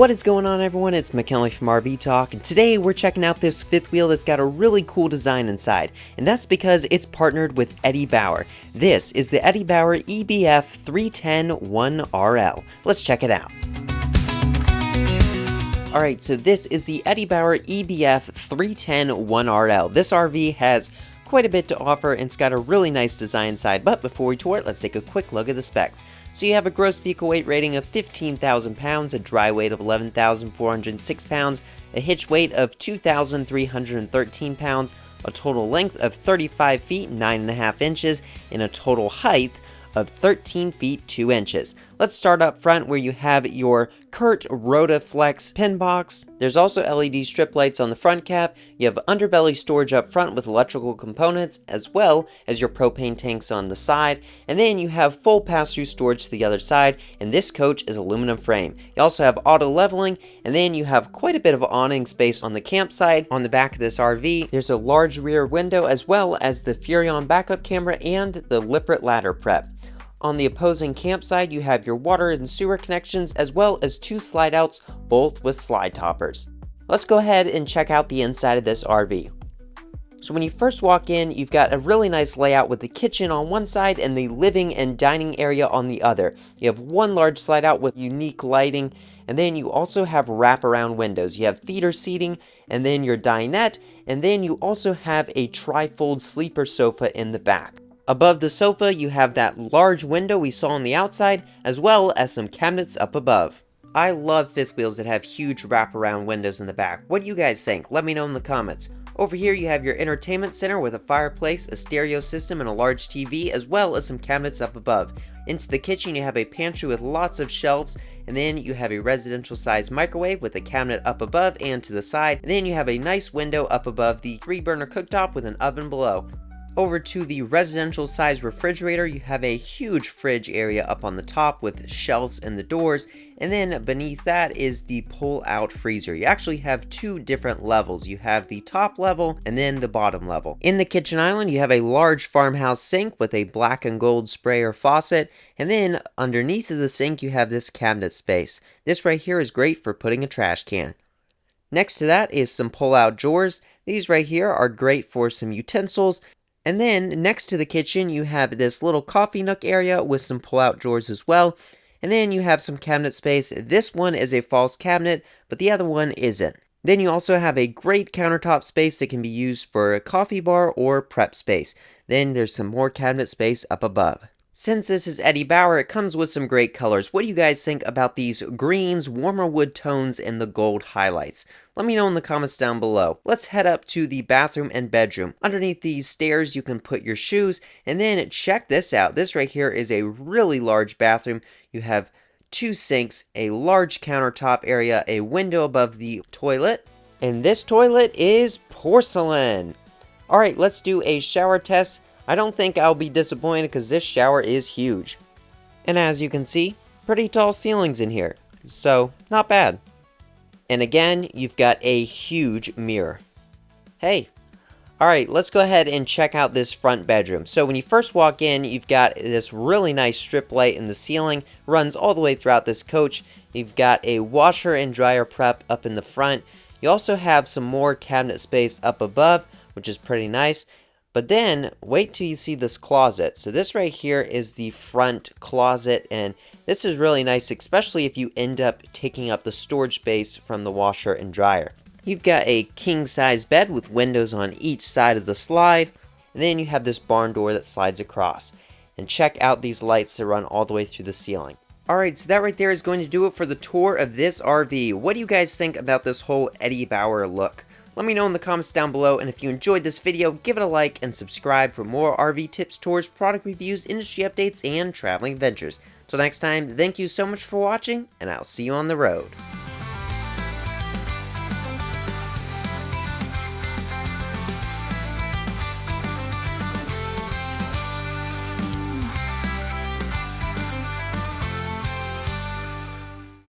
What is going on, everyone? It's McKinley from RV Talk, and today we're checking out this fifth wheel that's got a really cool design inside, and that's because it's partnered with Eddie Bauer. This is the Eddie Bauer EBF 3101RL. Let's check it out. Alright, so this is the Eddie Bauer EBF 3101RL. This RV has quite a bit to offer, and it's got a really nice design inside, but before we tour it, let's take a quick look at the specs. So you have a gross vehicle weight rating of 15,000 pounds, a dry weight of 11,406 pounds, a hitch weight of 2,313 pounds, a total length of 35 feet 9.5 inches, and a total height of 13 feet 2 inches. Let's start up front where you have your Kurt Rotaflex pin box. There's also LED strip lights on the front cap. You have underbelly storage up front with electrical components, as well as your propane tanks on the side. And then you have full pass-through storage to the other side, and this coach is aluminum frame. You also have auto leveling, and then you have quite a bit of awning space on the campsite. On the back of this RV, there's a large rear window, as well as the Furrion backup camera and the Lippert ladder prep. On the opposing campsite, you have your water and sewer connections, as well as 2 slide outs, both with slide toppers. Let's go ahead and check out the inside of this RV. So when you first walk in, you've got a really nice layout with the kitchen on one side and the living and dining area on the other. You have one large slide out with unique lighting, and then you also have wraparound windows. You have theater seating, and then your dinette, and then you also have a tri-fold sleeper sofa in the back. Above the sofa, you have that large window we saw on the outside, as well as some cabinets up above. I love fifth wheels that have huge wraparound windows in the back. What do you guys think? Let me know in the comments. Over here, you have your entertainment center with a fireplace, a stereo system, and a large TV, as well as some cabinets up above. Into the kitchen, you have a pantry with lots of shelves, and then you have a residential-sized microwave with a cabinet up above and to the side, and then you have a nice window up above the 3-burner cooktop with an oven below. Over to the residential size refrigerator, you have a huge fridge area up on the top with shelves in the doors, and then beneath that is the pull-out freezer. You actually have 2 different levels. You have the top level and then the bottom level. In the kitchen island, you have a large farmhouse sink with a black and gold sprayer faucet, and then underneath of the sink you have this cabinet space. This right here is great for putting a trash can. Next to that is some pull-out drawers. These right here are great for some utensils. And then next to the kitchen, you have this little coffee nook area with some pull-out drawers as well. And then you have some cabinet space. This one is a false cabinet, but the other one isn't. Then you also have a great countertop space that can be used for a coffee bar or prep space. Then there's some more cabinet space up above. Since this is Eddie Bauer, it comes with some great colors. What do you guys think about these greens, warmer wood tones, and the gold highlights? Let me know in the comments down below. Let's head up to the bathroom and bedroom. Underneath these stairs, you can put your shoes, and then check this out. This right here is a really large bathroom. You have 2 sinks, a large countertop area, a window above the toilet, and this toilet is porcelain. Alright, let's do a shower test. I don't think I'll be disappointed because this shower is huge. And as you can see, pretty tall ceilings in here, so not bad. And again, you've got a huge mirror. Hey, alright, let's go ahead and check out this front bedroom. So when you first walk in, you've got this really nice strip light in the ceiling, runs all the way throughout this coach. You've got a washer and dryer prep up in the front. You also have some more cabinet space up above, which is pretty nice. But then, wait till you see this closet. So this right here is the front closet, and this is really nice, especially if you end up taking up the storage space from the washer and dryer. You've got a king-size bed with windows on each side of the slide, and then you have this barn door that slides across. And check out these lights that run all the way through the ceiling. Alright, so that right there is going to do it for the tour of this RV. What do you guys think about this whole Eddie Bauer look? Let me know in the comments down below, and if you enjoyed this video, give it a like and subscribe for more RV tips, tours, product reviews, industry updates, and traveling adventures. Till next time, thank you so much for watching, and I'll see you on the road.